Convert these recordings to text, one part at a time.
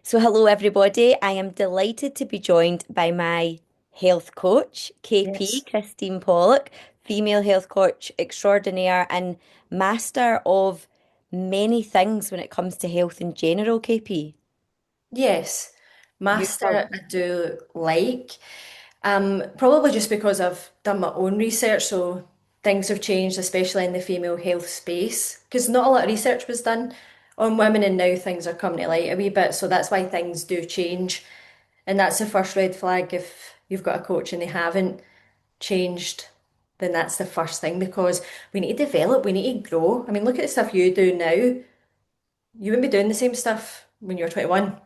So, hello everybody. I am delighted to be joined by my health coach, KP, Yes. Kristeen Pollock, female health coach extraordinaire and master of many things when it comes to health in general, KP. Yes. You are, Master, I do like. Probably just because I've done my own research, so things have changed, especially in the female health space. Because not a lot of research was done on women, and now things are coming to light a wee bit. So that's why things do change. And that's the first red flag. If you've got a coach and they haven't changed, then that's the first thing because we need to develop, we need to grow. I mean, look at the stuff you do now. You wouldn't be doing the same stuff when you were 21.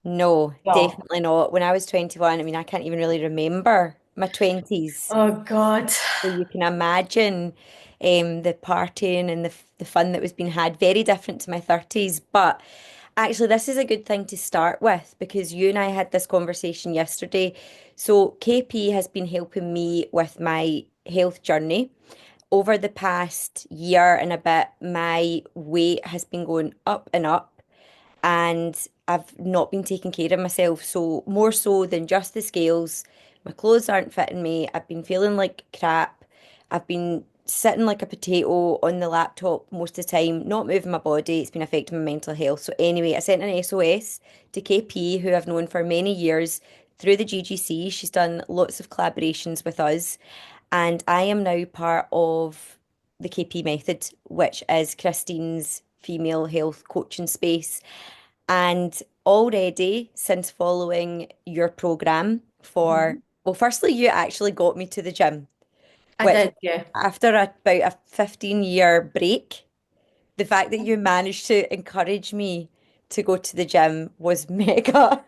no, No. definitely not. When I was 21, I mean, I can't even really remember my 20s. Oh God. So you can imagine the partying and the fun that was being had, very different to my 30s. But actually, this is a good thing to start with because you and I had this conversation yesterday. So KP has been helping me with my health journey. Over the past year and a bit, my weight has been going up and up, and I've not been taking care of myself. So, more so than just the scales, my clothes aren't fitting me. I've been feeling like crap. I've been sitting like a potato on the laptop most of the time, not moving my body. It's been affecting my mental health. So, anyway, I sent an SOS to KP, who I've known for many years through the GGC. She's done lots of collaborations with us, and I am now part of the KP method, which is Christine's female health coaching space. And already, since following your program Mhm. well, firstly, you actually got me to the gym, I which did, yeah. after about a 15-year break, the fact that you managed to encourage me to go to the gym was mega.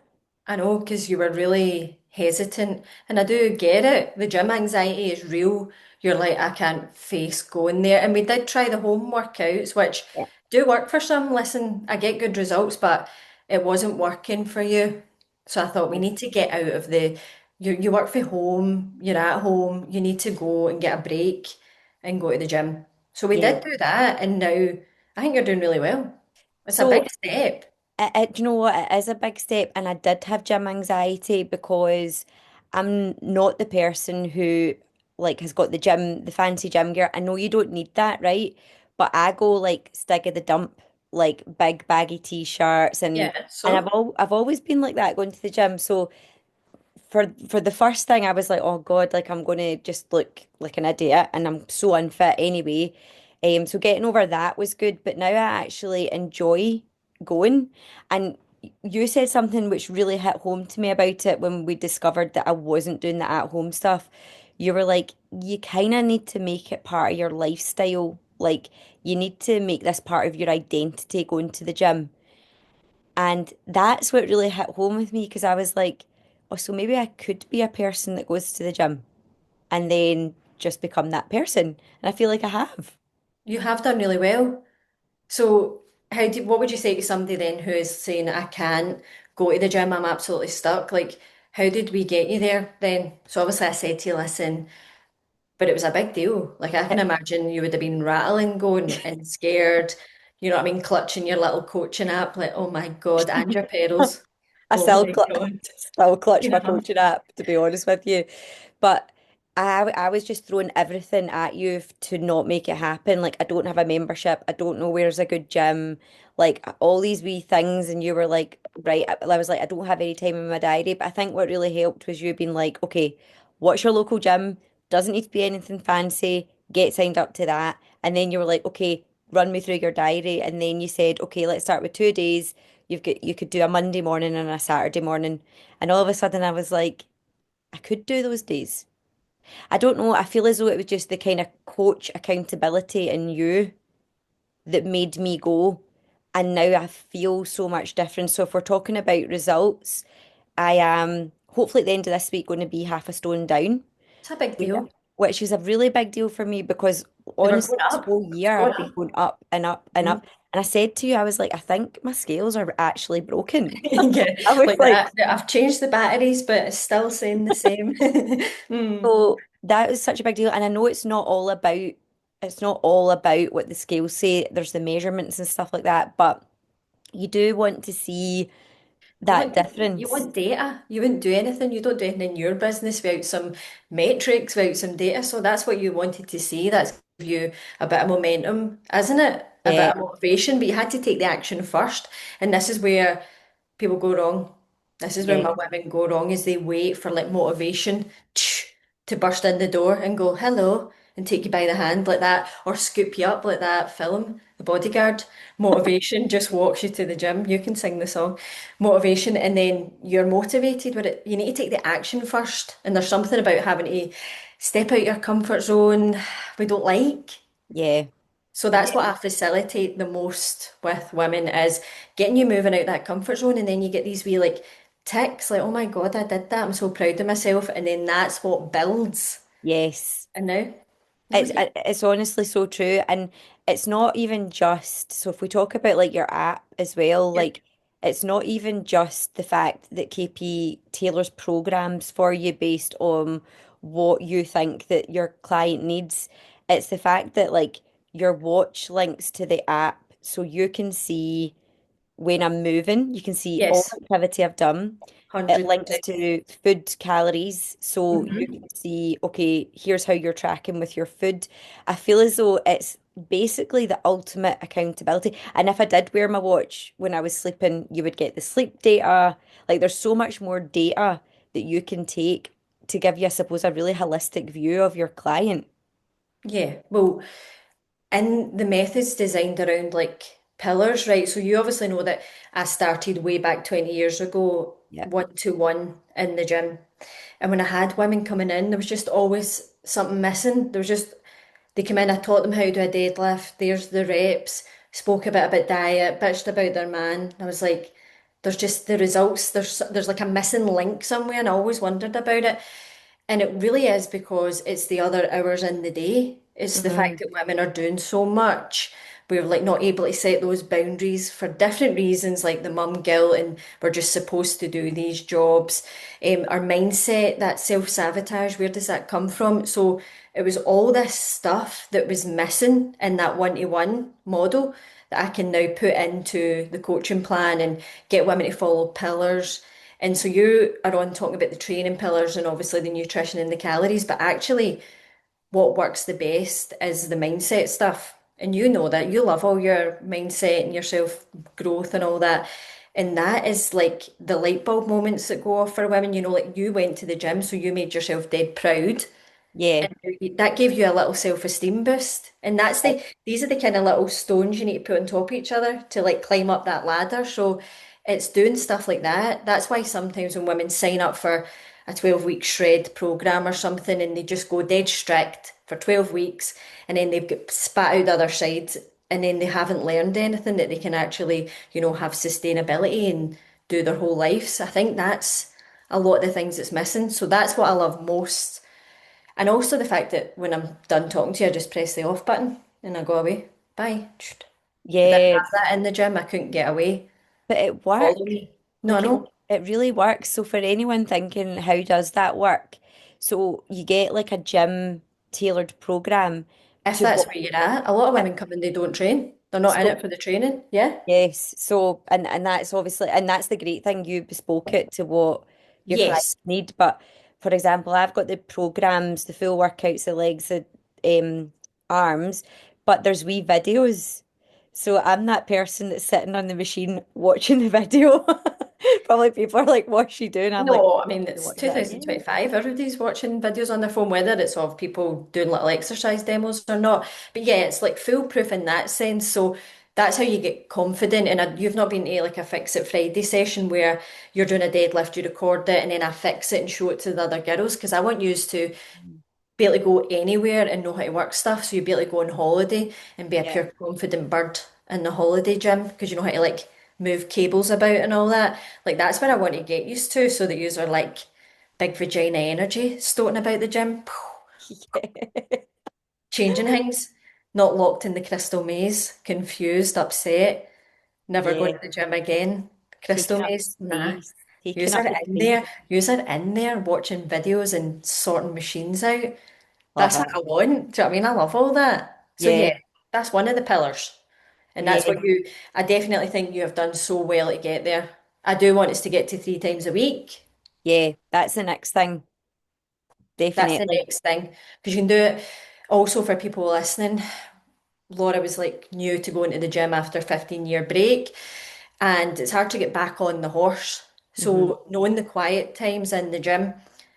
I know, because you were really hesitant. And I do get it. The gym anxiety is real. You're like, I can't face going there. And we did try the home workouts, which Yeah. do work for some. Listen, I get good results, but it wasn't working for you. So I thought we need to get out of you work from home, you're at home, you need to go and get a break and go to the gym. So we Yeah. did do that, and now I think you're doing really well. It's a big So step. do you know what? It is a big step, and I did have gym anxiety because I'm not the person who like has got the fancy gym gear. I know you don't need that, right? But I go like stig of the dump, like big baggy t-shirts, Yeah, and so I've always been like that going to the gym. So for the first thing, I was like, oh God, like I'm gonna just look like an idiot, and I'm so unfit anyway. So getting over that was good, but now I actually enjoy going. And you said something which really hit home to me about it when we discovered that I wasn't doing the at home stuff. You were like, you kind of need to make it part of your lifestyle. Like you need to make this part of your identity going to the gym. And that's what really hit home with me because I was like, oh, so maybe I could be a person that goes to the gym and then just become that person. And I feel like I have. you have done really well. So, what would you say to somebody then who is saying, I can't go to the gym, I'm absolutely stuck? Like, how did we get you there then? So, obviously, I said to you, listen, but it was a big deal. Like, I can imagine you would have been rattling, going and scared, you know what I mean, clutching your little coaching app, like, oh my God, and your pedals. I Oh still, my God. still clutch my Yeah. coaching app, to be honest with you. But I was just throwing everything at you to not make it happen. Like, I don't have a membership. I don't know where's a good gym. Like, all these wee things. And you were like, right. I was like, I don't have any time in my diary. But I think what really helped was you being like, okay, what's your local gym? Doesn't need to be anything fancy. Get signed up to that. And then you were like, okay, run me through your diary. And then you said, okay, let's start with 2 days. You could do a Monday morning and a Saturday morning. And all of a sudden I was like, I could do those days. I don't know. I feel as though it was just the kind of coach accountability in you that made me go. And now I feel so much different. So if we're talking about results, I am hopefully at the end of this week going to be half a stone down, It's a big which deal. which is a really big deal for me because They were honestly, going this up. whole year Going I've been up. going up and up and Mhm. up. And I said to you, I was like, I think my scales are actually broken. Yeah, I was like like, that. I've changed the batteries, but it's still saying the same. Mm. so that was such a big deal. And I know it's not all about what the scales say. There's the measurements and stuff like that, but you do want to see. that You difference. want data. You wouldn't do anything. You don't do anything in your business without some metrics, without some data. So that's what you wanted to see. That's give you a bit of momentum, isn't it? A bit Yeah, of motivation, but you had to take the action first. And this is where people go wrong. This is where yeah. my women go wrong is they wait for like motivation to burst in the door and go, hello, and take you by the hand like that, or scoop you up like that film, The Bodyguard. Motivation just walks you to the gym. You can sing the song. Motivation, and then you're motivated with it. You need to take the action first. And there's something about having to step out your comfort zone we don't like. Yeah. So that's what I facilitate the most with women is getting you moving out that comfort zone, and then you get these wee like ticks like, oh my God, I did that. I'm so proud of myself. And then that's what builds. Yes. And now we It's get it's honestly so true, and it's not even just so if we talk about like your app as well, yep. like it's not even just the fact that KP tailors programs for you based on what you think that your client needs. It's the fact that like your watch links to the app so you can see when I'm moving, you can see all Yes, the activity I've done. It links 100%. to food calories, so you Hmm. can see, okay, here's how you're tracking with your food. I feel as though it's basically the ultimate accountability. And if I did wear my watch when I was sleeping, you would get the sleep data. Like there's so much more data that you can take to give you, I suppose, a really holistic view of your client. Yeah. Well, and the method's designed around like pillars, right? So you obviously know that I started way back 20 years ago, Yeah. 1-to-1 in the gym. And when I had women coming in, there was just always something missing. There was just, they come in, I taught them how to do a deadlift, there's the reps, spoke a bit about diet, bitched about their man. I was like, there's just the results, there's like a missing link somewhere, and I always wondered about it. And it really is because it's the other hours in the day. It's the Hmm. fact that women are doing so much. We're like not able to set those boundaries for different reasons, like the mum guilt, and we're just supposed to do these jobs. Our mindset, that self-sabotage, where does that come from? So it was all this stuff that was missing in that one-to-one model that I can now put into the coaching plan and get women to follow pillars. And so you are on talking about the training pillars and obviously the nutrition and the calories, but actually what works the best is the mindset stuff. And you know that you love all your mindset and your self growth and all that. And that is like the light bulb moments that go off for women. You know, like you went to the gym, so you made yourself dead proud. Yeah. And that gave you a little self-esteem boost. And these are the kind of little stones you need to put on top of each other to like climb up that ladder. So it's doing stuff like that. That's why sometimes when women sign up for a 12-week shred program or something and they just go dead strict for 12 weeks and then they've got spat out the other side and then they haven't learned anything that they can actually, have sustainability and do their whole lives. I think that's a lot of the things that's missing. So that's what I love most, and also the fact that when I'm done talking to you, I just press the off button and I go away. Bye. I didn't Yeah. have that in the gym. I couldn't get away. But it Follow works. me. No, Like no. it really works. So for anyone thinking, how does that work? So you get like a gym tailored program If to that's what? where you're at, a lot of women come and they don't train. They're not in So it for the training. Yeah? yes. So and that's obviously and that's the great thing. You bespoke it to what your clients Yes. need. But for example, I've got the programs, the full workouts, the legs, the arms, but there's wee videos. So I'm that person that's sitting on the machine watching the video. Probably people are like, what's she doing? I'm like, No, I mean, it's watch that again. 2025. Everybody's watching videos on their phone, whether it's of people doing little exercise demos or not. But yeah, it's like foolproof in that sense. So that's how you get confident. And you've not been to like a Fix It Friday session where you're doing a deadlift, you record it, and then I fix it and show it to the other girls. Because I want you to be able to go anywhere and know how to work stuff. So you'd be able to go on holiday and be a Yeah. pure confident bird in the holiday gym because you know how to like move cables about and all that. Like that's where I want to get used to so that yous are like big vagina energy stoating about the gym, changing things, not locked in the crystal maze, confused, upset, never going Yeah. to the gym again. Crystal Taking up maze, nah. space. Taking Yous up are the in space. there. Yous are in there watching videos and sorting machines out. That's Uh-huh. what I want. Do you know what I mean? I love all that. So Yeah. yeah, that's one of the pillars. And that's Yeah. what I definitely think you have done so well to get there. I do want us to get to 3 times a week. Yeah, that's the next thing. That's the Definitely. next thing. Because you can do it also for people listening. Laura was like new to going to the gym after a 15-year break, and it's hard to get back on the horse. Hmm. So knowing the quiet times in the gym,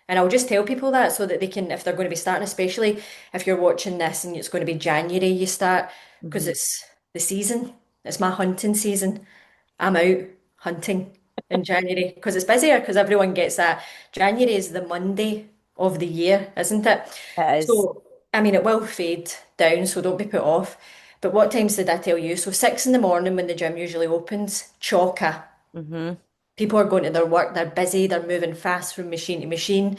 and I'll just tell people that so that they can, if they're going to be starting, especially if you're watching this and it's going to be January, you start because Hmm. it's the season. It's my hunting season. I'm out hunting in January because it's busier because everyone gets that. January is the Monday of the year, isn't it? It is. So, I mean, it will fade down, so don't be put off. But what times did I tell you? So, 6 in the morning when the gym usually opens, chocker. Hmm. People are going to their work, they're busy, they're moving fast from machine to machine,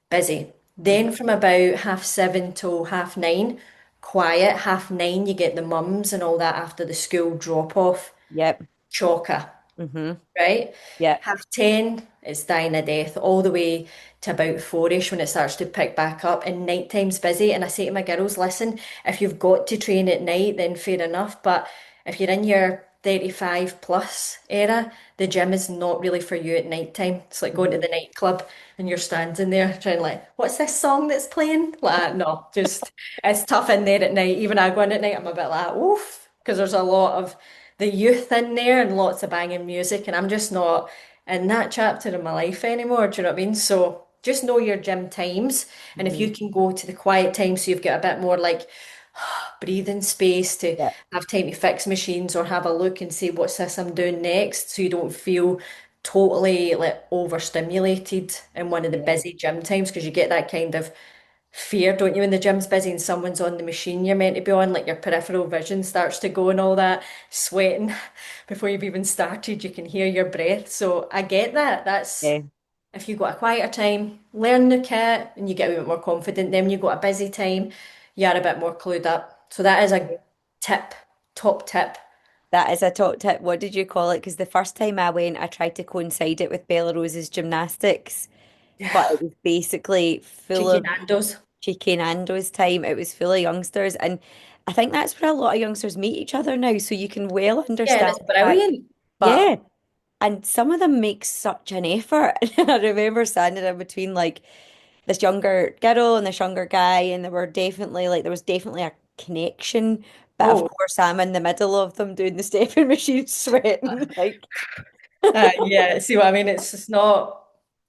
busy. Hmm. Then from about 7:30 till 9:30, quiet. 9:30, you get the mums and all that after the school drop off, Yep. chocker, Hmm. right? Yep. 10:30, it's dying a death, all the way to about 4ish when it starts to pick back up. And night time's busy. And I say to my girls, listen, if you've got to train at night, then fair enough. But if you're in your 35 plus era, the gym is not really for you at night time. It's like going to Hmm. the nightclub and you're standing there trying like, what's this song that's playing? Like, no, just it's tough in there at night. Even I go in at night, I'm a bit like, oof, because there's a lot of the youth in there and lots of banging music, and I'm just not in that chapter of my life anymore. Do you know what I mean? So just know your gym times, and if Hmm. you can go to the quiet time, so you've got a bit more like breathing space to Yep. have time to fix machines or have a look and see what's this I'm doing next, so you don't feel totally like overstimulated in one of the Yeah. busy gym times because you get that kind of fear, don't you, when the gym's busy and someone's on the machine you're meant to be on, like your peripheral vision starts to go and all that, sweating before you've even started, you can hear your breath. So I get that. That's Yeah. if you've got a quieter time, learn the kit and you get a bit more confident. Then when you've got a busy time, you're a bit more clued up. So that is a tip, top tip. That is a top tip. What did you call it? Because the first time I went, I tried to coincide it with Bella Rose's gymnastics, but it was basically full Cheeky of Nando's. cheeky Nando's time. It was full of youngsters. And I think that's where a lot of youngsters meet each other now. So you can well Yeah, and understand it's the fact, brilliant. yeah. But And some of them make such an effort. I remember standing in between like this younger girl and this younger guy, and there was definitely a connection. But of oh, course, I'm in the middle of them doing the stepping machine, sweating. Like, yeah, see what I mean? It's just not,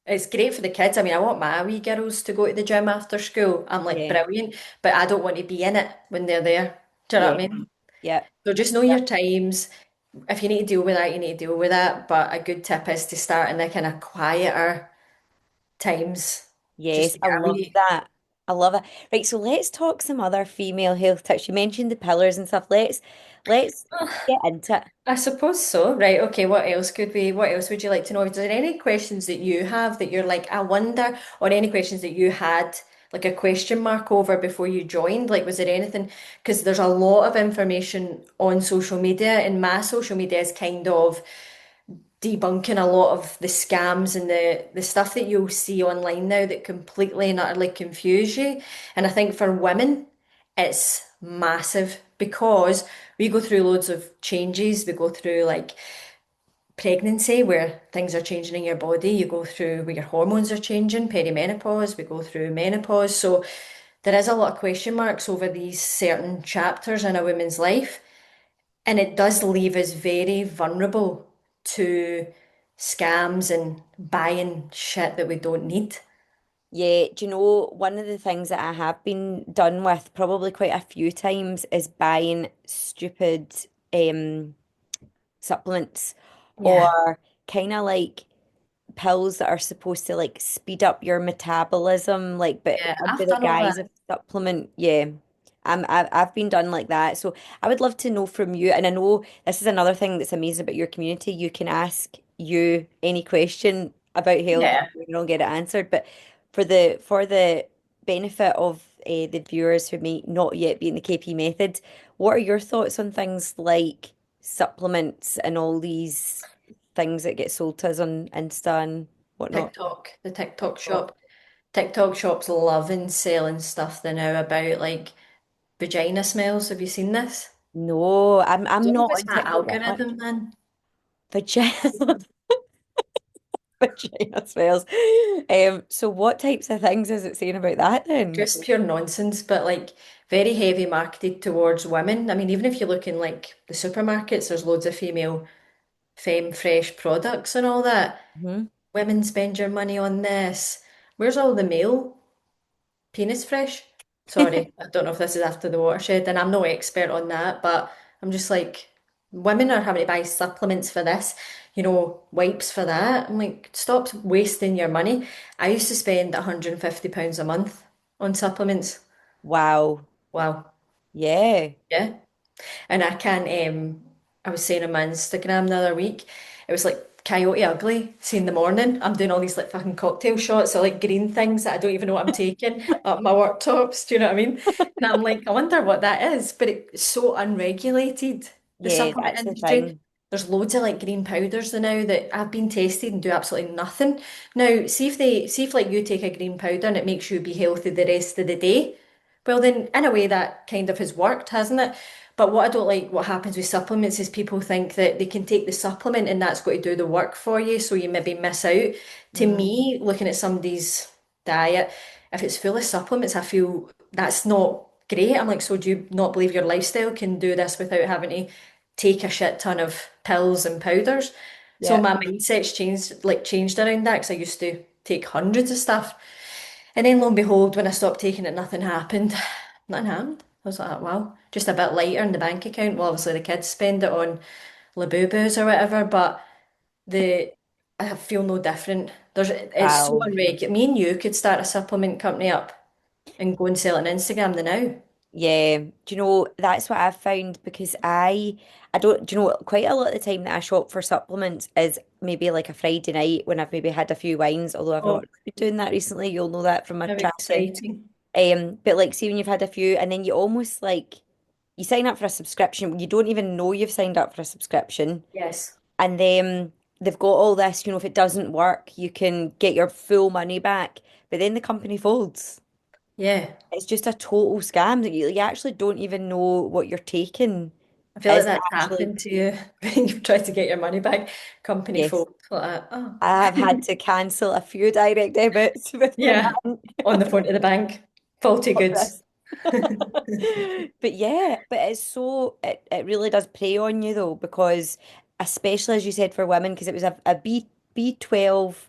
it's great for the kids. I mean, I want my wee girls to go to the gym after school. I'm like, yeah, brilliant, but I don't want to be in it when they're there. Do you know yeah, what I mean? yeah, So just know your times. If you need to deal with that, you need to deal with that. But a good tip is to start in the kind of quieter times, just yes. to I get a love wee. that. I love it. Right, so let's talk some other female health tips. You mentioned the pillars and stuff. Let's get into it. I suppose so. Right. Okay. What else would you like to know? Is there any questions that you have that you're like, I wonder, or any questions that you had like a question mark over before you joined? Like, was there anything? Because there's a lot of information on social media, and my social media is kind of debunking a lot of the scams and the stuff that you'll see online now that completely and utterly confuse you. And I think for women, it's massive because we go through loads of changes. We go through like pregnancy where things are changing in your body. You go through where your hormones are changing, perimenopause, we go through menopause. So there is a lot of question marks over these certain chapters in a woman's life. And it does leave us very vulnerable to scams and buying shit that we don't need. Yeah, do you know, one of the things that I have been done with probably quite a few times is buying stupid um supplements Yeah, or kind of like pills that are supposed to like speed up your metabolism, like but yeah, under I've the done all guise that. of supplement. Yeah. I've been done like that. So I would love to know from you. And I know this is another thing that's amazing about your community. You can ask you any question about health Yeah. and you'll get it answered. But for the benefit of the viewers who may not yet be in the KP method, what are your thoughts on things like supplements and all these things that get sold to us on Insta and whatnot? TikTok, the TikTok Oh, shop. TikTok shops loving selling stuff they now about like vagina smells. Have you seen this? no, I I'm don't know not if it's on my TikTok that much. algorithm then. Vagina. China smells. So what types of things is it saying about that then? Just pure nonsense, but like very heavy marketed towards women. I mean, even if you look in like the supermarkets, there's loads of female femme fresh products and all that. Hmm. Women spend your money on this. Where's all the male penis fresh? Sorry, I don't know if this is after the watershed, and I'm no expert on that, but I'm just like, women are having to buy supplements for this, wipes for that. I'm like, stop wasting your money. I used to spend £150 a month on supplements. Wow. Wow. Yeah. Yeah. And I was saying on my Instagram the other week, it was like Coyote Ugly. See in the morning, I'm doing all these like fucking cocktail shots or like green things that I don't even know what I'm taking up my work tops. Do you know what I mean? And I'm like, I wonder what that is. But it's so unregulated, the Yeah, supplement that's the industry. thing. There's loads of like green powders now that have been tested and do absolutely nothing. Now, see if like you take a green powder and it makes you be healthy the rest of the day. Well, then, in a way, that kind of has worked, hasn't it? But what I don't like, what happens with supplements is people think that they can take the supplement and that's going to do the work for you, so you maybe miss out. To Mm, me, looking at somebody's diet, if it's full of supplements, I feel that's not great. I'm like, so do you not believe your lifestyle can do this without having to take a shit ton of pills and powders? So yeah. my mindset's changed around that because I used to take hundreds of stuff. And then lo and behold, when I stopped taking it, nothing happened. Nothing happened. I was like, wow, just a bit lighter in the bank account. Well, obviously the kids spend it on Labubus or whatever, but the I feel no different. It's so Wow. unregular. Me and you could start a supplement company up and go and sell it on Instagram the now. Yeah. Do you know, that's what I've found because I don't, do you know, quite a lot of the time that I shop for supplements is maybe like a Friday night when I've maybe had a few wines, although I've not Oh, been doing that recently. You'll know that from my how chatting. exciting. But like, see when you've had a few, and then you almost like you sign up for a subscription, you don't even know you've signed up for a subscription, Yes. and then they've got all this, if it doesn't work, you can get your full money back, but then the company folds. Yeah. It's just a total scam that you actually don't even know what you're taking I feel like is that's actually, happened to you when you've tried to get your money back. Company yes. folk like that. Oh. I have had to cancel a few direct debits with my Yeah. bank. On the phone to the bank. Faulty What goods. this? But yeah, but it really does prey on you though, because especially as you said for women, because it was a B12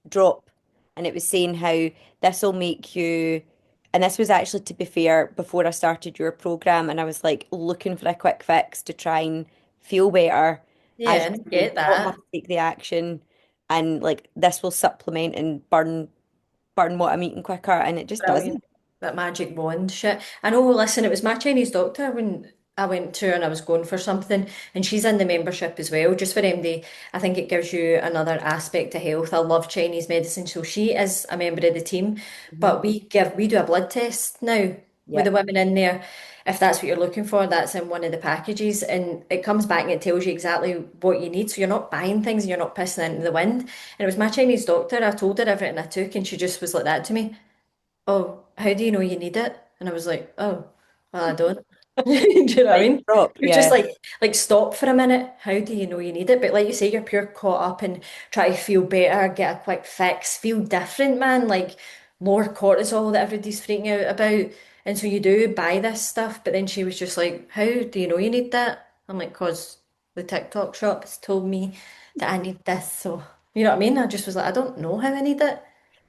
drop, and it was saying how this will make you, and this was actually, to be fair, before I started your program, and I was like looking for a quick fix to try and feel better. As Yeah, you I say, get not have that. to take the action, and like this will supplement and burn what I'm eating quicker, and it just Brilliant. doesn't. That magic wand shit. I know, listen, it was my Chinese doctor when I went to her and I was going for something, and she's in the membership as well, just for MD. I think it gives you another aspect to health. I love Chinese medicine, so she is a member of the team. Hmm. But we do a blood test now with the Yep. women in there. If that's what you're looking for, that's in one of the packages, and it comes back and it tells you exactly what you need. So you're not buying things and you're not pissing into the wind. And it was my Chinese doctor. I told her everything I took, and she just was like that to me. Oh, how do you know you need it? And I was like, oh, well, I don't. Do you know what I Like mean? drop, You're just yeah. like stop for a minute. How do you know you need it? But like you say, you're pure caught up and try to feel better, get a quick fix, feel different, man. Like more cortisol that everybody's freaking out about. And so you do buy this stuff. But then she was just like, how do you know you need that? I'm like, cause the TikTok shop has told me that I need this. So you know what I mean? I just was like, I don't know how I need it.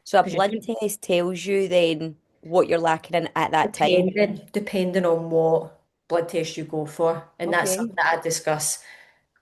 So a Because you blood don't. test tells you then what you're lacking in at that time. Depending on what blood test you go for, and that's Okay. something that I discuss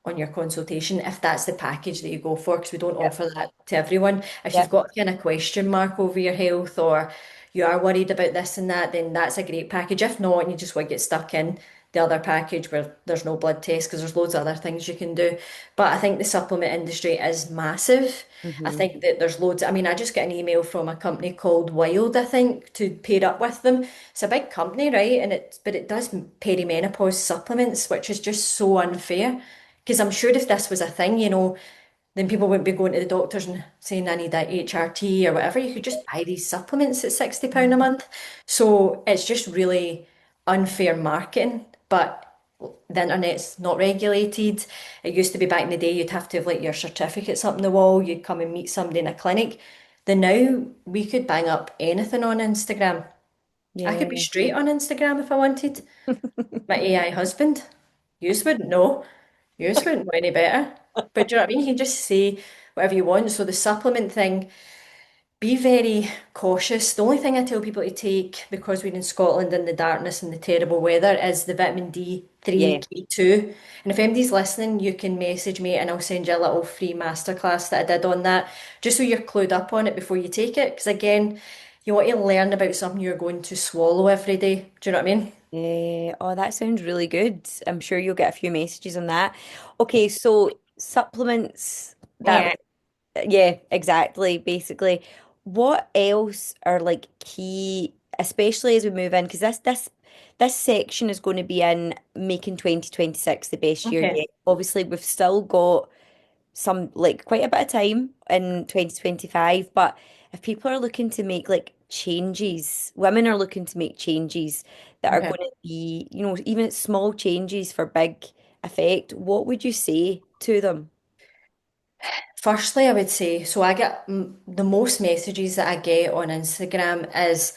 on your consultation if that's the package that you go for, because we don't Yep. offer that to everyone. If you've Yep. got kind of question mark over your health or you are worried about this and that, then that's a great package. If not, and you just want to get stuck in the other package where there's no blood test, because there's loads of other things you can do. But I think the supplement industry is massive. I Hmm. think that there's loads. I mean, I just got an email from a company called Wild, I think, to pair up with them. It's a big company, right? But it does perimenopause supplements, which is just so unfair. Because I'm sure if this was a thing, then people wouldn't be going to the doctors and saying I need a HRT or whatever. You could just buy these supplements at £60 a month. So it's just really unfair marketing. But the internet's not regulated. It used to be back in the day you'd have to have like your certificates up on the wall, you'd come and meet somebody in a clinic. Then now we could bang up anything on Instagram. I could be Yeah. straight on Instagram if I wanted. My AI husband, yous wouldn't know. Yous wouldn't know any better. But do you know what I mean? You can just say whatever you want. So the supplement thing, be very cautious. The only thing I tell people to take, because we're in Scotland in the darkness and the terrible weather, is the vitamin D3 Yeah. K2. And if anybody's listening, you can message me and I'll send you a little free masterclass that I did on that, just so you're clued up on it before you take it. Because again, you want to learn about something you're going to swallow every day. Do you know what I mean? Yeah. Oh, that sounds really good. I'm sure you'll get a few messages on that. Okay, so supplements that Yeah. yeah, exactly, basically. What else are like key, especially as we move in, because this section is going to be in making 2026 the best year Okay. yet. Obviously, we've still got some like quite a bit of time in 2025, but if people are looking to make like changes, women are looking to make changes that are Okay. going to be, even small changes for big effect, what would you say to them? Firstly, I would say, so I get the most messages that I get on Instagram is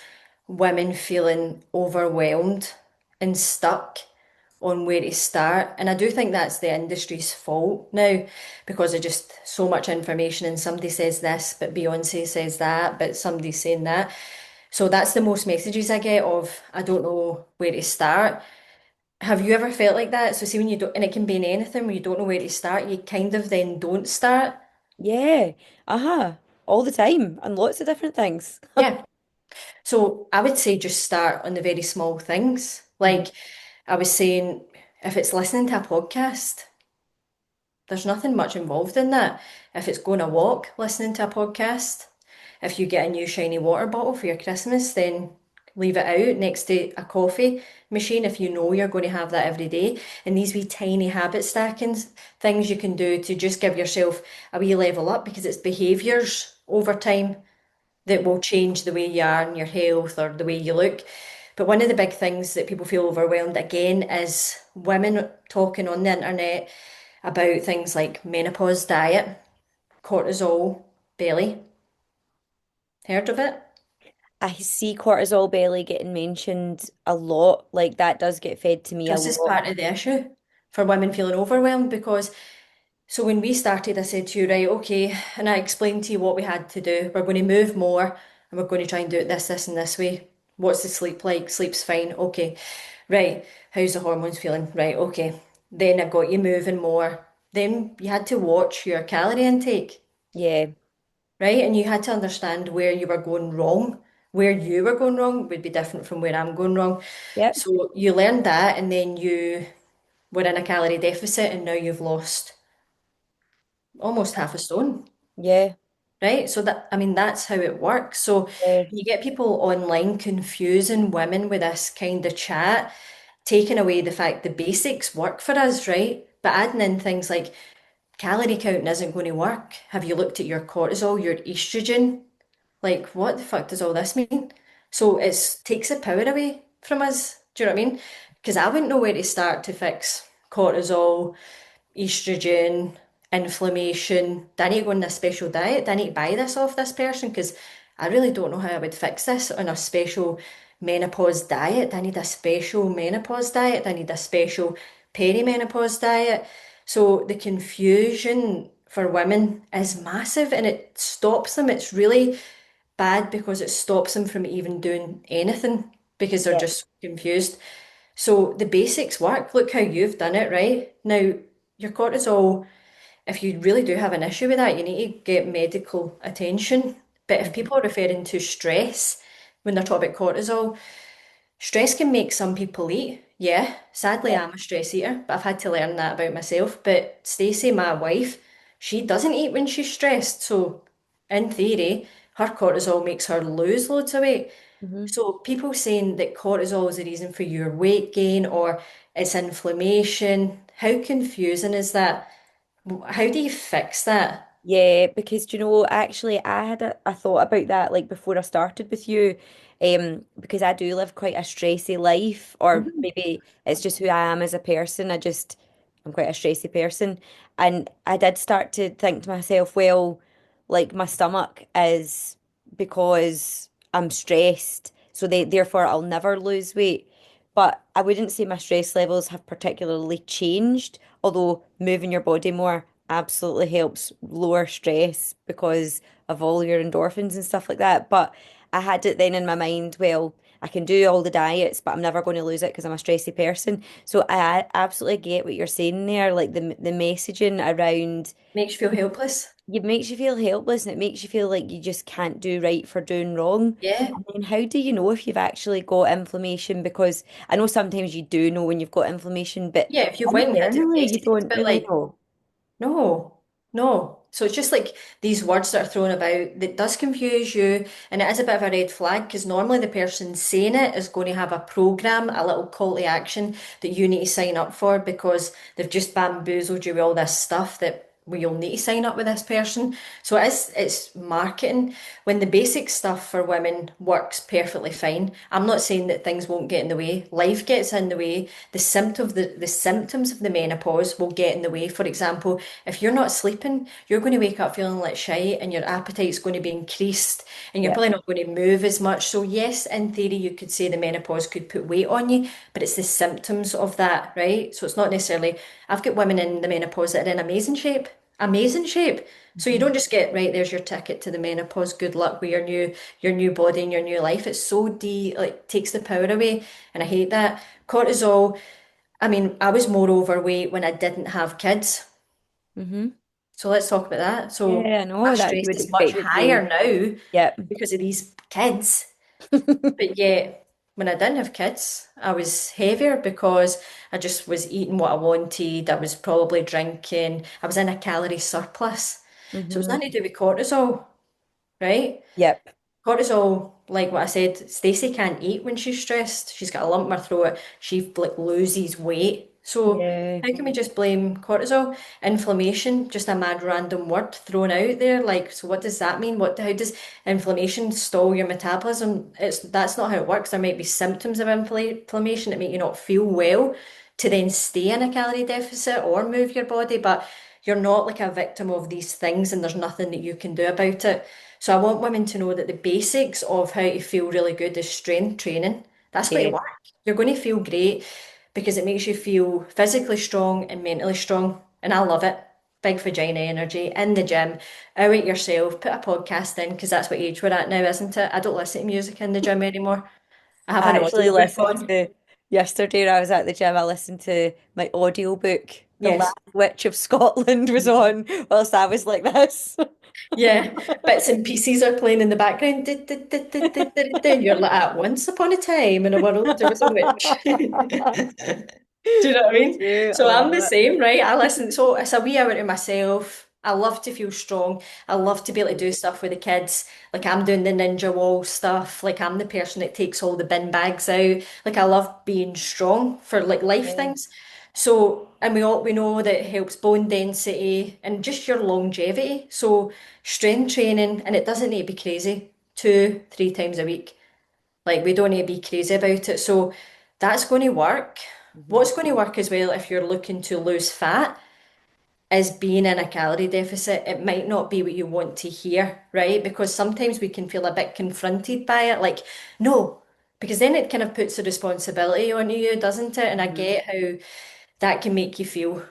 women feeling overwhelmed and stuck on where to start. And I do think that's the industry's fault now because of just so much information and somebody says this, but Beyonce says that, but somebody's saying that. So that's the most messages I get of I don't know where to start. Have you ever felt like that? So see when you don't, and it can be in anything where you don't know where to start, you kind of then don't start. Yeah, uh-huh. All the time and lots of different things. Yeah. So I would say just start on the very small things. Mhm. Like I was saying, if it's listening to a podcast, there's nothing much involved in that. If it's going a walk, listening to a podcast, if you get a new shiny water bottle for your Christmas, then leave it out next to a coffee machine if you know you're going to have that every day. And these wee tiny habit stacking things you can do to just give yourself a wee level up because it's behaviours over time that will change the way you are and your health or the way you look. But one of the big things that people feel overwhelmed again is women talking on the internet about things like menopause diet, cortisol, belly. Heard of it? I see cortisol belly getting mentioned a lot. Like that does get fed to me a This is lot. part of the issue for women feeling overwhelmed because so when we started, I said to you, right, okay, and I explained to you what we had to do. We're going to move more and we're going to try and do it this, and this way. What's the sleep like? Sleep's fine. Okay. Right. How's the hormones feeling? Right. Okay. Then I got you moving more. Then you had to watch your calorie intake, Yeah. right? And you had to understand where you were going wrong. Where you were going wrong would be different from where I'm going wrong. Yep. So you learned that, and then you were in a calorie deficit, and now you've lost almost half a stone. Yeah. Right? So that, I mean, that's how it works. So Yeah. you get people online confusing women with this kind of chat, taking away the fact the basics work for us, right? But adding in things like calorie counting isn't going to work. Have you looked at your cortisol, your estrogen? Like, what the fuck does all this mean? So it takes the power away from us. Do you know what I mean? Because I wouldn't know where to start to fix cortisol, estrogen, inflammation. Do I need to go on this special diet? Do I need to buy this off this person? Because I really don't know how I would fix this on a special menopause diet. Do I need a special menopause diet? Do I need a special perimenopause diet? So the confusion for women is massive and it stops them. It's really bad because it stops them from even doing anything because they're Yeah. just confused. So the basics work. Look how you've done it, right? Now, your cortisol, if you really do have an issue with that, you need to get medical attention. But if Mhm. people are referring to stress when they're talking about cortisol, stress can make some people eat. Yeah, sadly, Yeah. I'm a stress eater, but I've had to learn that about myself. But Stacey, my wife, she doesn't eat when she's stressed. So, in theory, her cortisol makes her lose loads of weight. Mhm. So people saying that cortisol is the reason for your weight gain or it's inflammation, how confusing is that? How do you fix that? Yeah, because do you know, actually, I had a thought about that like before I started with you, because I do live quite a stressy life, or Mhm. maybe it's just who I am as a person. I'm quite a stressy person, and I did start to think to myself, well, like my stomach is because I'm stressed, so therefore I'll never lose weight. But I wouldn't say my stress levels have particularly changed, although moving your body more absolutely helps lower stress because of all your endorphins and stuff like that. But I had it then in my mind, well, I can do all the diets, but I'm never going to lose it because I'm a stressy person. So I absolutely get what you're saying there, like the messaging around Makes you feel helpless. it makes you feel helpless and it makes you feel like you just can't do right for doing wrong. Yeah. And then how do you know if you've actually got inflammation? Because I know sometimes you do know when you've got inflammation, but Yeah, if you've went and had it internally you tested, don't but really like, know. no, no. So it's just like these words that are thrown about that does confuse you, and it is a bit of a red flag because normally the person saying it is going to have a program, a little call to action that you need to sign up for because they've just bamboozled you with all this stuff that well, you'll need to sign up with this person. So it's marketing when the basic stuff for women works perfectly fine. I'm not saying that things won't get in the way. Life gets in the way. The symptoms of the menopause will get in the way. For example, if you're not sleeping, you're going to wake up feeling like shite and your appetite's going to be increased and you're Yeah. probably not going to move as much. So yes, in theory, you could say the menopause could put weight on you, but it's the symptoms of that, right? So it's not necessarily, I've got women in the menopause that are in amazing shape. Amazing shape. So you don't Mhm. just get, right, there's your ticket to the menopause. Good luck with your new body and your new life. It's so like takes the power away. And I hate that. Cortisol, I mean, I was more overweight when I didn't have kids. Hmm. So let's talk about that. So Yeah, I my know that stress you would is much expect it to be. higher now Yeah. because of these kids. But yet, when I didn't have kids, I was heavier because I just was eating what I wanted. I was probably drinking. I was in a calorie surplus. So it's Hmm. nothing to do with cortisol, right? Yep. Cortisol, like what I said, Stacey can't eat when she's stressed. She's got a lump in her throat. She like loses weight. So Yeah. how can we just blame cortisol? Inflammation, just a mad random word thrown out there. Like, so what does that mean? How does inflammation stall your metabolism? That's not how it works. There might be symptoms of inflammation that make you not feel well to then stay in a calorie deficit or move your body, but you're not like a victim of these things and there's nothing that you can do about it. So I want women to know that the basics of how to feel really good is strength training. That's going to Yeah. work. You're going to feel great because it makes you feel physically strong and mentally strong. And I love it. Big vagina energy in the gym, out it yourself, put a podcast in because that's what age we're at now, isn't it? I don't listen to music in the gym anymore. I have I an actually audiobook listened on. to yesterday when I was at the gym, I listened to my audiobook. The Last Yes. Witch of Scotland was on whilst I was like this. Yeah, bits and pieces are playing in the background. And you're like, at once upon a time in a world there was a witch. Do you know what I Me mean? too. I So love I'm the it. same, right? I listen, so it's a wee hour to myself. I love to feel strong. I love to be able to do stuff with the kids. Like I'm doing the ninja wall stuff. Like I'm the person that takes all the bin bags out. Like I love being strong for like life Yeah. things. So, and we know that it helps bone density and just your longevity. So strength training, and it doesn't need to be crazy, 2, 3 times a week. Like we don't need to be crazy about it. So that's going to work. Hmm. What's going to work as well if you're looking to lose fat is being in a calorie deficit. It might not be what you want to hear, right? Because sometimes we can feel a bit confronted by it, like, no, because then it kind of puts the responsibility on you, doesn't it? And I Hmm. get how that can make you feel.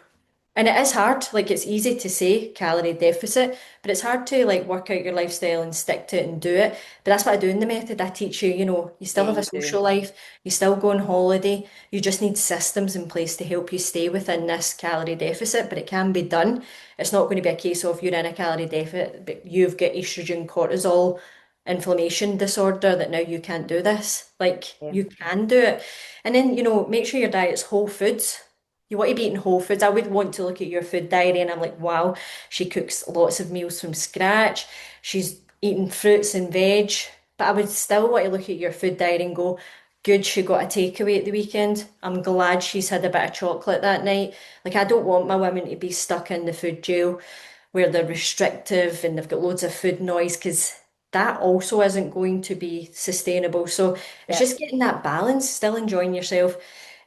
And it is hard, like it's easy to say calorie deficit, but it's hard to like work out your lifestyle and stick to it and do it. But that's what I do in the method. I teach you, you still Yeah, have a you do. social life, you still go on holiday, you just need systems in place to help you stay within this calorie deficit, but it can be done. It's not going to be a case of you're in a calorie deficit, but you've got estrogen, cortisol, inflammation disorder that now you can't do this. Like Yeah. you can do it. And then, make sure your diet's whole foods. You want to be eating whole foods. I would want to look at your food diary and I'm like, wow, she cooks lots of meals from scratch. She's eating fruits and veg. But I would still want to look at your food diary and go, good, she got a takeaway at the weekend. I'm glad she's had a bit of chocolate that night. Like, I don't want my women to be stuck in the food jail. where they're restrictive and they've got loads of food noise because that also isn't going to be sustainable. So it's Yeah. just getting that balance, still enjoying yourself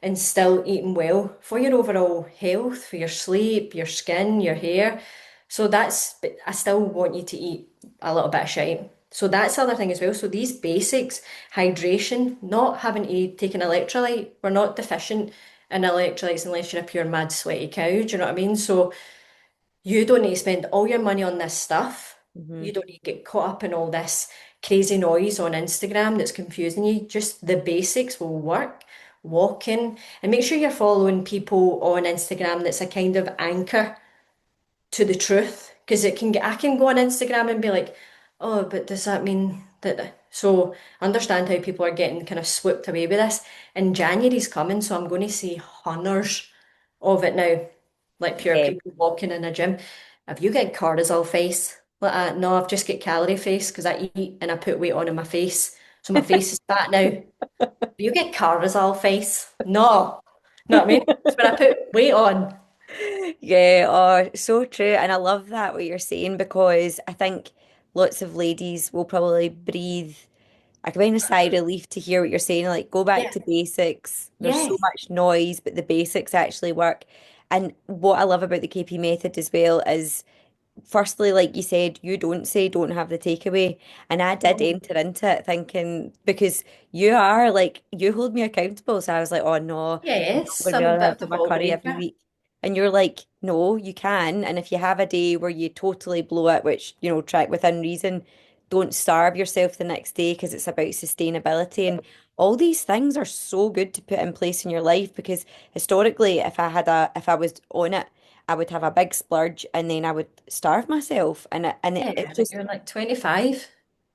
and still eating well for your overall health, for your sleep, your skin, your hair. So but I still want you to eat a little bit of shite. So that's the other thing as well. So these basics, hydration, not having to take an electrolyte, we're not deficient in electrolytes unless you're a pure mad sweaty cow. Do you know what I mean? So you don't need to spend all your money on this stuff. Hmm. You don't need to get caught up in all this crazy noise on Instagram that's confusing you. Just the basics will work. Walking and make sure you're following people on Instagram that's a kind of anchor to the truth. Because I can go on Instagram and be like, oh, but does that mean that? So I understand how people are getting kind of swooped away with this. And January's coming, so I'm going to see hundreds of it now, like pure Yeah. people walking in a gym. Have you got cortisol face? Like that? No, I've just got calorie face because I eat and I put weight on in my face. So my face is fat now. Have you get cortisol face? No. Know what I mean? It's when I put weight on. Yeah, oh, so true. And I love that what you're saying because I think lots of ladies will probably breathe a kind of sigh of relief to hear what you're saying. Like, go back Yeah. to basics. There's so Yes. much noise, but the basics actually work. And what I love about the KP method as well is firstly, like you said, you don't say don't have the takeaway. And I did No. enter into it thinking because you are like you hold me accountable. So I was like, oh no, I'm not Yes, going to be I'm a able to bit have of a my ball curry every breaker. week. And you're like, no, you can. And if you have a day where you totally blow it, which, track within reason, don't starve yourself the next day because it's about sustainability. And all these things are so good to put in place in your life because historically, if I was on it, I would have a big splurge and then I would starve myself. It Yeah, but just, you're like 25.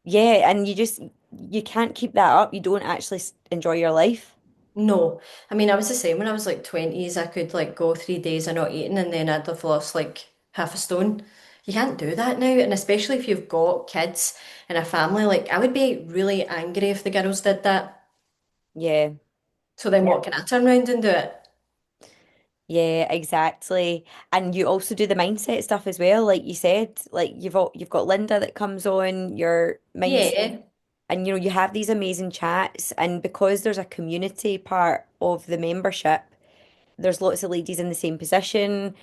yeah, and you can't keep that up. You don't actually enjoy your life. No, I mean, I was the same when I was like 20s. I could like go 3 days of not eating and then I'd have lost like half a stone. You can't do that now. And especially if you've got kids and a family, like I would be really angry if the girls did that. Yeah. So then Yeah. what can I turn around and do it? Yeah, exactly. And you also do the mindset stuff as well, like you said. Like you've got Linda that comes on your mindset, Yeah, and you have these amazing chats. And because there's a community part of the membership, there's lots of ladies in the same position,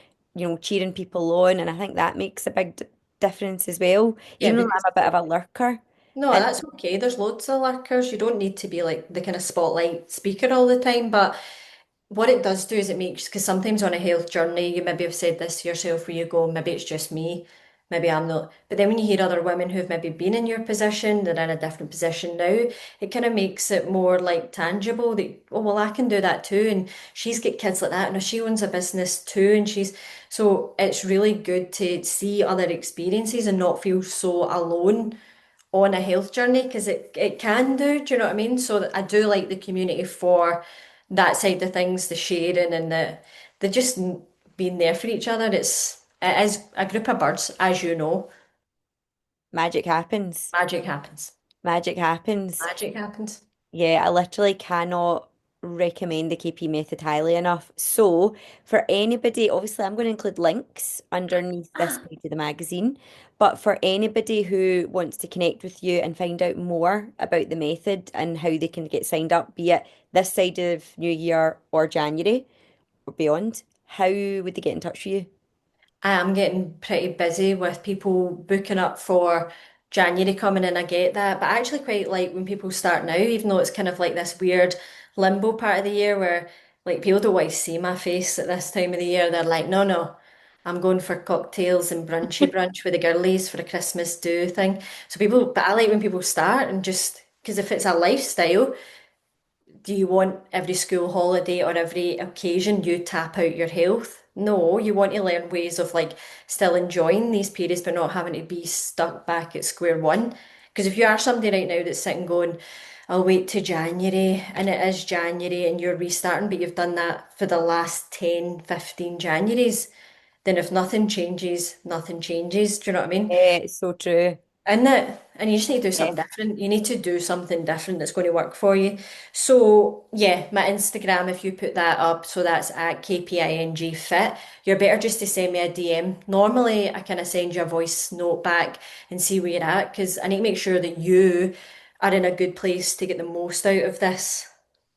cheering people on, and I think that makes a big difference as well. yeah, Even though because I'm a bit of a lurker, no, and that's okay. There's loads of lurkers. You don't need to be like the kind of spotlight speaker all the time, but what it does do is it makes, because sometimes on a health journey, you maybe have said this to yourself where you go, maybe it's just me, maybe I'm not. But then when you hear other women who've maybe been in your position, they're in a different position now, it kind of makes it more like tangible that, oh, well, I can do that too. And she's got kids like that, and she owns a business too. So it's really good to see other experiences and not feel so alone on a health journey because it can do you know what I mean? So I do like the community for that side of things, the sharing and the just being there for each other. It is a group of birds, as you know. magic happens. Magic happens. Magic happens. Magic happens. Yeah, I literally cannot recommend the KP method highly enough. So, for anybody, obviously, I'm going to include links underneath this page of the magazine. But for anybody who wants to connect with you and find out more about the method and how they can get signed up, be it this side of New Year or January or beyond, how would they get in touch with you? I am getting pretty busy with people booking up for January coming in. I get that, but I actually quite like when people start now, even though it's kind of like this weird limbo part of the year where like people don't want to see my face at this time of the year. They're like, no, no, I'm going for cocktails and brunchy brunch with the girlies for a Christmas do thing. But I like when people start and just because if it's a lifestyle, do you want every school holiday or every occasion you tap out your health? No, you want to learn ways of like still enjoying these periods but not having to be stuck back at square one. Because if you are somebody right now that's sitting going, I'll wait to January and it is January and you're restarting, but you've done that for the last 10, 15 Januaries, then if nothing changes, nothing changes. Do you know what I mean? Yeah, it's so true. Isn't it? And you just need to do Yeah. something different. You need to do something different that's going to work for you. So, yeah, my Instagram, if you put that up, so that's at KPING Fit, you're better just to send me a DM. Normally, I kind of send you a voice note back and see where you're at because I need to make sure that you are in a good place to get the most out of this.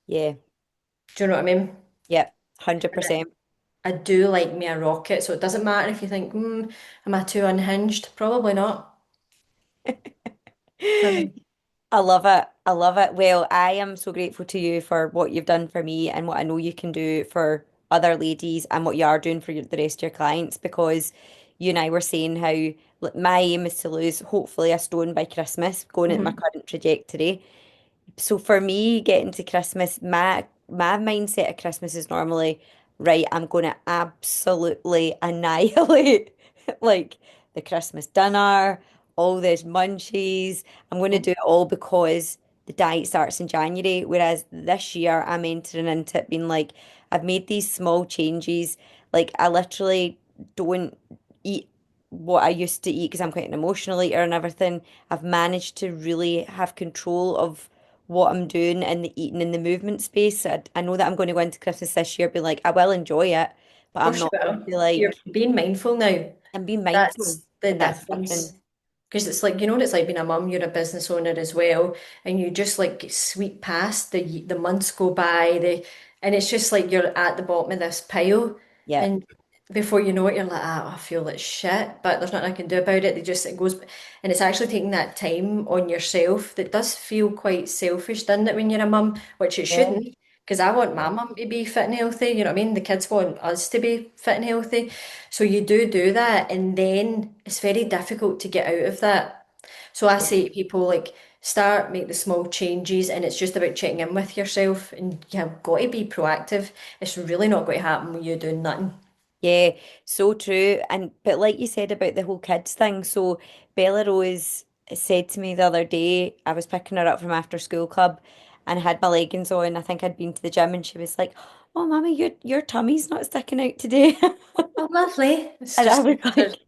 Yeah. Do you know what I mean? Yep. 100%. I do like me a rocket, so it doesn't matter if you think, am I too unhinged? Probably not. Um, I love it. I love it. Well, I am so grateful to you for what you've done for me and what I know you can do for other ladies and what you are doing for the rest of your clients because you and I were saying how like, my aim is to lose hopefully a stone by Christmas, going at my mhm. current trajectory. So for me, getting to Christmas, my mindset at Christmas is normally, right, I'm going to absolutely annihilate like the Christmas dinner, all those munchies. I'm going to do it all because the diet starts in January. Whereas this year, I'm entering into it being like, I've made these small changes. Like I literally don't eat what I used to eat because I'm quite an emotional eater and everything. I've managed to really have control of what I'm doing in the eating and the movement space. I know that I'm going to go into Christmas this year, be like, I will enjoy it, but Of I'm course you not going to will. be You're like, being mindful now. I'm being mindful. That's the And that's the difference. difference. Because it's like, you know what it's like being a mum, you're a business owner as well, and you just like sweep past the months go by, and it's just like you're at the bottom of this pile, Yeah. and before you know it, you're like, I feel like shit, but there's nothing I can do about it. It goes, and it's actually taking that time on yourself that does feel quite selfish, doesn't it, when you're a mum, which it Yeah. shouldn't. Because I want my mum to be fit and healthy, you know what I mean? The kids want us to be fit and healthy. So you do that, and then it's very difficult to get out of that. So I Yeah. say to people like start, make the small changes, and it's just about checking in with yourself, and you've got to be proactive. It's really not going to happen when you're doing nothing. Yeah, so true. And but like you said about the whole kids thing, so Bella Rose said to me the other day, I was picking her up from after school club and I had my leggings on. I think I'd been to the gym and she was like, "Oh, mommy, your tummy's not sticking out today." Oh, lovely. It's And I just was a, like,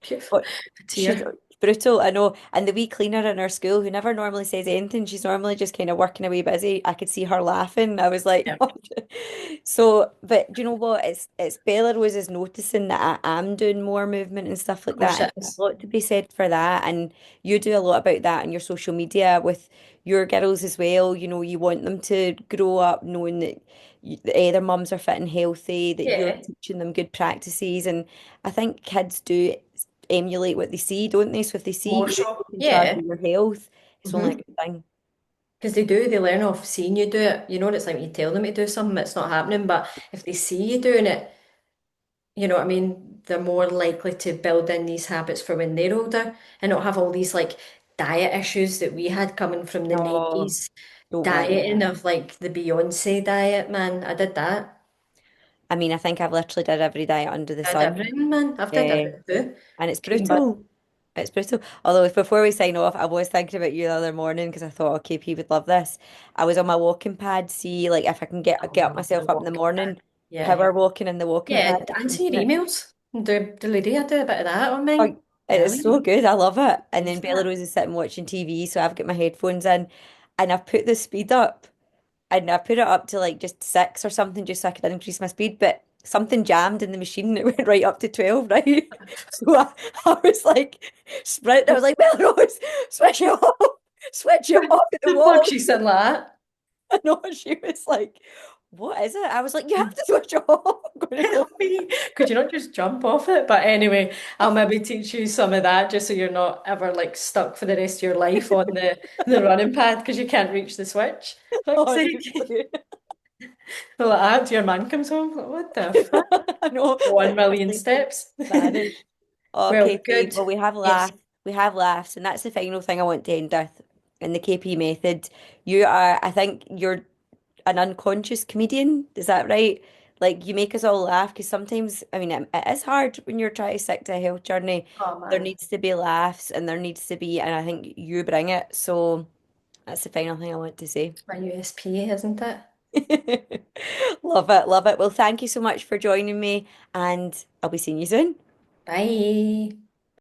a but she's tear. brutal, I know. And the wee cleaner in our school who never normally says anything, she's normally just kind of working away busy. I could see her laughing. I was like, Yeah, so, but do you know what? It's Bella Rose is noticing that I am doing more movement and stuff of like course that. And it there's is. a lot to be said for that. And you do a lot about that on your social media with your girls as well. You know, you want them to grow up knowing that their mums are fit and healthy, that you're Yeah, teaching them good practices. And I think kids do emulate what they see, don't they? So if they see more you so. taking charge Yeah. of your health, it's only a hmm good thing. Because they do, they learn off seeing you do it. You know what it's like when you tell them to do something, it's not happening. But if they see you doing it, you know what I mean? They're more likely to build in these habits for when they're older and not have all these like diet issues that we had coming from the No, 90s. don't want Dieting that. of like the Beyonce diet, man. I did that. I mean, I think I've literally did every diet under the I did sun. everything, man. I've did Yeah. everything too. And it's Pretty much. brutal. It's brutal. Although, if before we sign off, I was thinking about you the other morning because I thought, okay, P would love this. I was on my walking pad, see, like if I can get up Oh, the myself up in the walking pad. morning, Yeah. power walking in the walking Yeah, pad. answer your emails. Do lady, I do a bit of that on Oh, mine. it Yeah, is so good. I love it. And then love that. Belarus is sitting watching TV, so I've got my headphones in and I've put the speed up and I put it up to like just 6 or something just so I could increase my speed, but something jammed in the machine and it went right up to 12, right? So I was like sprint. I was like, Belarus, switch it off, switch it off at the The fuck wall. she said that. I know she was like, what is it? I was like, you have to switch it off. I'm going to go. Help me. Could you not just jump off it? But anyway, I'll maybe teach you some of that just so you're not ever like stuck for the rest of your life on the running pad because you can't reach the switch. Fuck's sake. Honestly. Well, after your man comes home, like, what the fuck? I know, 1 million honestly, steps. manage. Oh, Well, KP, good. well, Yes. we have laughs, and that's the final thing I want to end with. In the KP method, you are, I think you're an unconscious comedian. Is that right? Like you make us all laugh because sometimes, I mean, it is hard when you're trying to stick to a health journey. Oh There man, needs to be laughs, and there needs to be, and I think you bring it. So that's the final thing I want to say. it's my USP, isn't it? Love it, love it. Well, thank you so much for joining me, and I'll be seeing you soon. Bye.